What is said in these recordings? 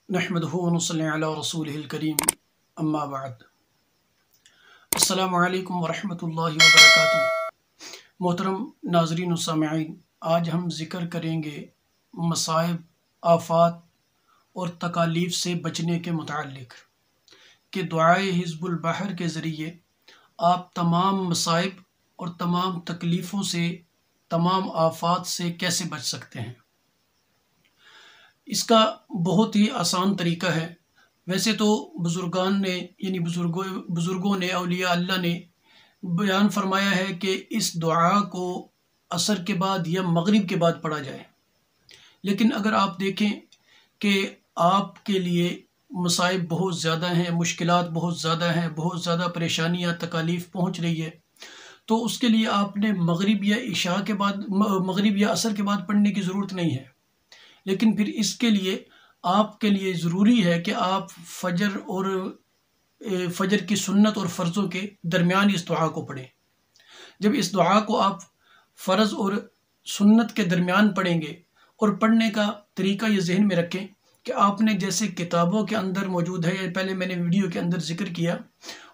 نحمدہ ونصلی علی رسولہ الکریم اما بعد السلام علیکم ورحمۃ اللہ وبرکاتہ۔ محترم ناظرین و سامعین، آج ہم ذکر کریں گے مصائب، آفات اور تکالیف سے بچنے کے متعلق کہ دعائے حزب البحر کے ذریعے آپ تمام مصائب اور تمام تکلیفوں سے، تمام آفات سے کیسے بچ سکتے ہیں۔ اس کا بہت ہی آسان طریقہ ہے۔ ویسے تو بزرگان نے یعنی بزرگوں نے، اولیاء اللہ نے بیان فرمایا ہے کہ اس دعا کو عصر کے بعد یا مغرب کے بعد پڑھا جائے، لیکن اگر آپ دیکھیں کہ آپ کے لیے مصائب بہت زیادہ ہیں، مشکلات بہت زیادہ ہیں، بہت زیادہ پریشانیاں، تکالیف پہنچ رہی ہے، تو اس کے لیے آپ نے مغرب یا عشاء کے بعد، مغرب یا عصر کے بعد پڑھنے کی ضرورت نہیں ہے، لیکن پھر اس کے لیے آپ کے لیے ضروری ہے کہ آپ فجر کی سنت اور فرضوں کے درمیان اس دعا کو پڑھیں۔ جب اس دعا کو آپ فرض اور سنت کے درمیان پڑھیں گے، اور پڑھنے کا طریقہ یہ ذہن میں رکھیں کہ آپ نے جیسے کتابوں کے اندر موجود ہے، یا پہلے میں نے ویڈیو کے اندر ذکر کیا،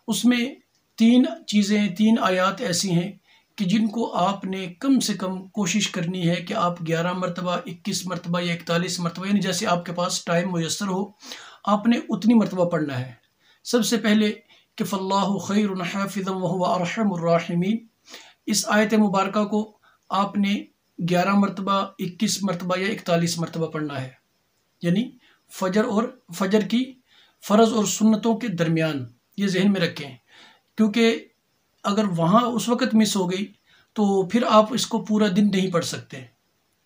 اس میں 3 آیات ایسی ہیں کہ جن کو آپ نے کم سے کم کوشش کرنی ہے کہ آپ 11 مرتبہ، 21 مرتبہ یا 41 مرتبہ، یعنی جیسے آپ کے پاس ٹائم میسر ہو، آپ نے اتنی مرتبہ پڑھنا ہے۔ سب سے پہلے کہ فاللہ خیر حافظا وہو ارحم الراحمین، اس آیت مبارکہ کو آپ نے 11 مرتبہ، 21 مرتبہ یا 41 مرتبہ پڑھنا ہے، یعنی فجر کی فرض اور سنتوں کے درمیان۔ یہ ذہن میں رکھیں، کیونکہ اگر وہاں اس وقت مس ہو گئی تو پھر آپ اس کو پورا دن نہیں پڑھ سکتے۔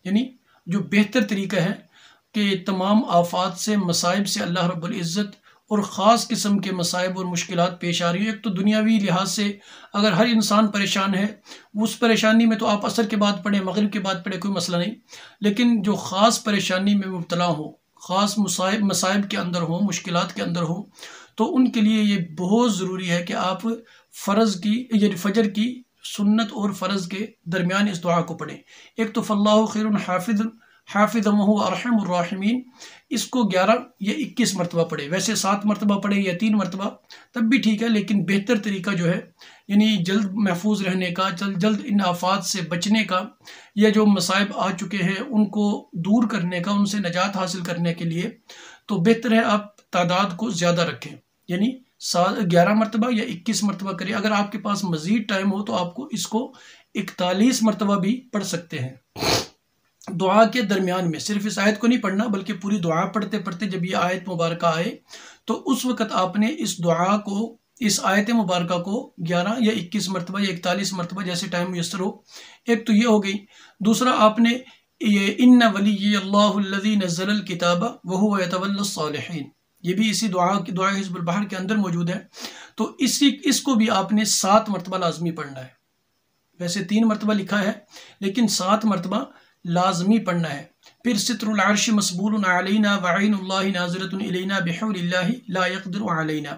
یعنی جو بہتر طریقہ ہے کہ تمام آفات سے، مصائب سے اللہ رب العزت، اور خاص قسم کے مصائب اور مشکلات پیش آ رہی ہیں۔ ایک تو دنیاوی لحاظ سے اگر ہر انسان پریشان ہے، اس پریشانی میں تو آپ عصر کے بعد پڑھیں، مغرب کے بعد پڑھیں، کوئی مسئلہ نہیں، لیکن جو خاص پریشانی میں مبتلا ہوں، خاص مصائب کے اندر ہوں، مشکلات کے اندر ہوں، تو ان کے لیے یہ بہت ضروری ہے کہ آپ یعنی فجر کی سنت اور فرض کے درمیان اس دعا کو پڑھیں۔ ایک تو فاللہ خیر حافظا وہو ارحم الراحمین، اس کو 11 یا 21 مرتبہ پڑھیں۔ ویسے 7 مرتبہ پڑھیں یا 3 مرتبہ تب بھی ٹھیک ہے، لیکن بہتر طریقہ جو ہے، یعنی جلد محفوظ رہنے کا، جلد ان آفات سے بچنے کا، یا جو مصائب آ چکے ہیں ان کو دور کرنے کا، ان سے نجات حاصل کرنے کے لیے، تو بہتر ہے آپ تعداد کو زیادہ رکھیں، یعنی 11 مرتبہ یا 21 مرتبہ کریں۔ اگر آپ کے پاس مزید ٹائم ہو تو آپ کو اس کو 41 مرتبہ بھی پڑھ سکتے ہیں۔ دعا کے درمیان میں صرف اس آیت کو نہیں پڑھنا، بلکہ پوری دعا پڑھتے پڑھتے جب یہ آیت مبارکہ آئے تو اس وقت آپ نے اس دعا کو، اس آیت مبارکہ کو 11 یا 21 مرتبہ یا 41 مرتبہ جیسے ٹائم میسر ہو۔ ایک تو یہ ہو گئی۔ دوسرا آپ نے یہ ان ولی اللہ الذی نزل الکتاب وہو یتولی الصالحین، یہ بھی اسی دعائے حزب البحر کے اندر موجود ہے، تو اس کو بھی آپ نے 7 مرتبہ لازمی پڑھنا ہے۔ ویسے 3 مرتبہ لکھا ہے، لیکن 7 مرتبہ لازمی پڑھنا ہے۔ پھر ستر العرش مسبول علینا وعین اللہ ناظرۃ الینا بحول اللہ لا یقدر علینا،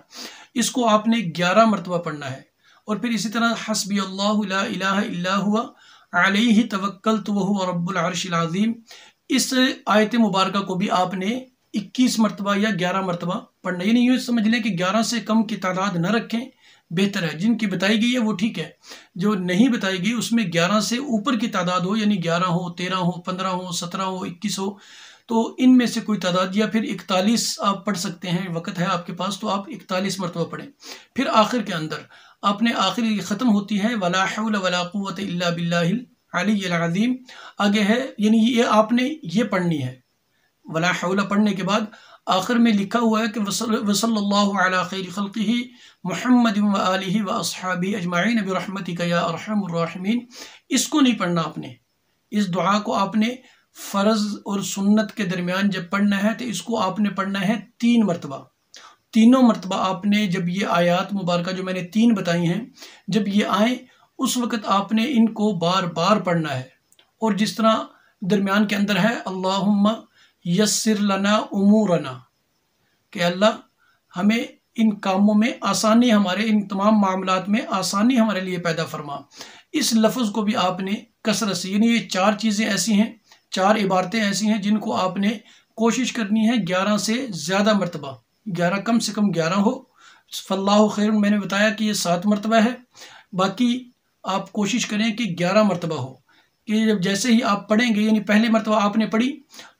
اس کو آپ نے 11 مرتبہ پڑھنا ہے۔ اور پھر اسی طرح حسبی اللہ لا الہ الا هو علیہ توکلت وہو رب العرش العظیم، اس آیت مبارکہ کو بھی آپ نے 21 مرتبہ یا 11 مرتبہ پڑھنا، یعنی یوں سمجھ لیں کہ 11 سے کم کی تعداد نہ رکھیں، بہتر ہے۔ جن کی بتائی گئی ہے وہ ٹھیک ہے، جو نہیں بتائی گئی اس میں 11 سے اوپر کی تعداد ہو، یعنی 11 ہو، 13 ہو، 15 ہو، 17 ہو، 21 ہو، تو ان میں سے کوئی تعداد، یا پھر 41 آپ پڑھ سکتے ہیں، وقت ہے آپ کے پاس تو آپ 41 مرتبہ پڑھیں۔ پھر آخر کے اندر آپ نے آخری ختم ہوتی ہے ولا حول ولا قوت الا باللہ العلی العظیم، آگے ہے، یعنی یہ آپ نے یہ پڑھنی ہے۔ ولا حول پڑھنے کے بعد آخر میں لکھا ہوا ہے کہ وصلی اللہ علی خیر خلقہ محمد و آلہ و اصحابہ اجمعین برحمتک یا ارحم الراحمین، اس کو نہیں پڑھنا آپ نے۔ اس دعا کو آپ نے فرض اور سنت کے درمیان جب پڑھنا ہے تو اس کو آپ نے پڑھنا ہے 3 مرتبہ۔ تینوں مرتبہ آپ نے، جب یہ آیات مبارکہ جو میں نے 3 بتائی ہیں، جب یہ آئیں اس وقت آپ نے ان کو بار بار پڑھنا ہے۔ اور جس طرح درمیان کے اندر ہے اللہم یسر لنا امورنا، کہ اللہ ہمیں ان کاموں میں آسانی، ہمارے ان تمام معاملات میں آسانی ہمارے لیے پیدا فرما، اس لفظ کو بھی آپ نے کثرت سے، یعنی یہ 4 چیزیں ایسی ہیں، 4 عبارتیں ایسی ہیں جن کو آپ نے کوشش کرنی ہے 11 سے زیادہ مرتبہ، 11 کم سے کم 11 ہو۔ فاللہ خیر، میں نے بتایا کہ یہ 7 مرتبہ ہے، باقی آپ کوشش کریں کہ 11 مرتبہ ہو، کہ جب جیسے ہی آپ پڑھیں گے، یعنی پہلے مرتبہ آپ نے پڑھی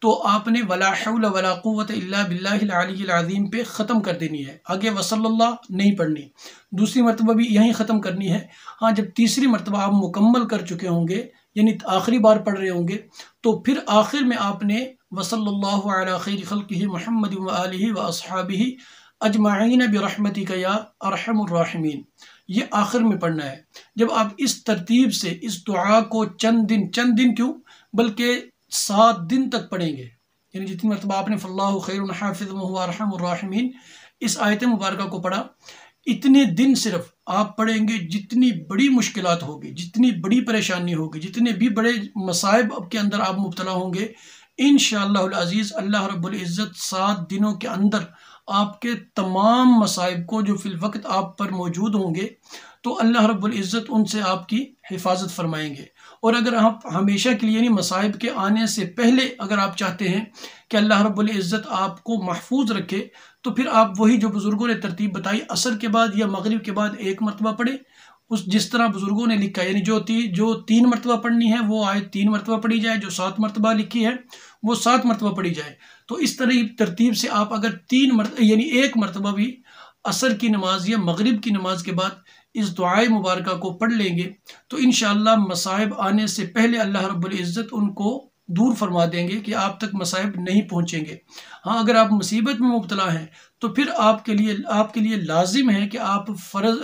تو آپ نے ولا حول ولا قوت الا باللہ العلی العظیم پہ ختم کر دینی ہے، آگے وصلی اللہ نہیں پڑھنی۔ دوسری مرتبہ بھی یہیں ختم کرنی ہے۔ ہاں، جب تیسری مرتبہ آپ مکمل کر چکے ہوں گے، یعنی آخری بار پڑھ رہے ہوں گے، تو پھر آخر میں آپ نے وصلی اللہ علی خیر خلقہ محمد وآلہ واصحابہ اجمعین برحمتک یا ارحم الراحمین، یہ آخر میں پڑھنا ہے۔ جب آپ اس ترتیب سے اس دعا کو چند دن کیوں بلکہ 7 دن تک پڑھیں گے، یعنی جتنی مرتبہ آپ نے فاللہ خیر حافظ وہو ارحم الراحمین اس آیت مبارکہ کو پڑھا، اتنے دن صرف آپ پڑھیں گے، جتنی بڑی مشکلات ہوگی، جتنی بڑی پریشانی ہوگی، جتنے بھی بڑے مصائب کے اندر آپ مبتلا ہوں گے، انشاءاللہ العزیز اللہ رب العزت 7 دنوں کے اندر آپ کے تمام مصائب کو جو فی الوقت آپ پر موجود ہوں گے، تو اللہ رب العزت ان سے آپ کی حفاظت فرمائیں گے۔ اور اگر آپ ہمیشہ کے لیے، یعنی مصائب کے آنے سے پہلے اگر آپ چاہتے ہیں کہ اللہ رب العزت آپ کو محفوظ رکھے، تو پھر آپ وہی جو بزرگوں نے ترتیب بتائی، عصر کے بعد یا مغرب کے بعد 1 مرتبہ پڑھیں، جس طرح بزرگوں نے لکھا ہے، یعنی جو 3 مرتبہ پڑھنی ہے وہ آیت 3 مرتبہ پڑھی جائے، جو 7 مرتبہ لکھی ہے وہ 7 مرتبہ پڑھی جائے۔ تو اس طرح ترتیب سے آپ اگر 3 مرتبہ یعنی 1 مرتبہ بھی عصر کی نماز یا مغرب کی نماز کے بعد اس دعائے مبارکہ کو پڑھ لیں گے، تو انشاءاللہ مصائب آنے سے پہلے اللہ رب العزت ان کو دور فرما دیں گے کہ آپ تک مصائب نہیں پہنچیں گے۔ ہاں، اگر آپ مصیبت میں مبتلا ہیں تو پھر آپ کے لیے لازم ہے کہ آپ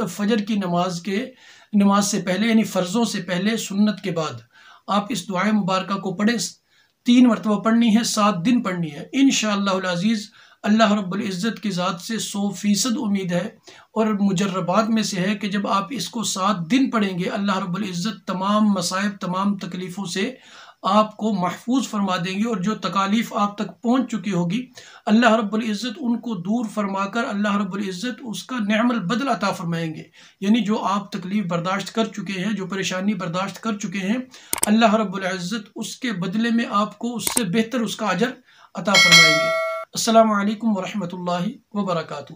فجر کی نماز سے پہلے، یعنی فرضوں سے پہلے، سنت کے بعد آپ اس دعائے مبارکہ کو پڑھیں۔ 3 مرتبہ پڑھنی ہے، 7 دن پڑھنی ہے، انشاءاللہ العزیز اللہ رب العزت کی ذات سے 100% امید ہے، اور مجربات میں سے ہے کہ جب آپ اس کو 7 دن پڑھیں گے، اللہ رب العزت تمام مصائب، تمام تکلیفوں سے آپ کو محفوظ فرما دیں گے، اور جو تکالیف آپ تک پہنچ چکی ہوگی، اللہ رب العزت ان کو دور فرما کر اللہ رب العزت اس کا نعم البدل عطا فرمائیں گے۔ یعنی جو آپ تکلیف برداشت کر چکے ہیں، جو پریشانی برداشت کر چکے ہیں، اللہ رب العزت اس کے بدلے میں آپ کو اس سے بہتر اس کا اجر عطا فرمائیں گے۔ السلام علیکم ورحمۃ اللہ وبرکاتہ۔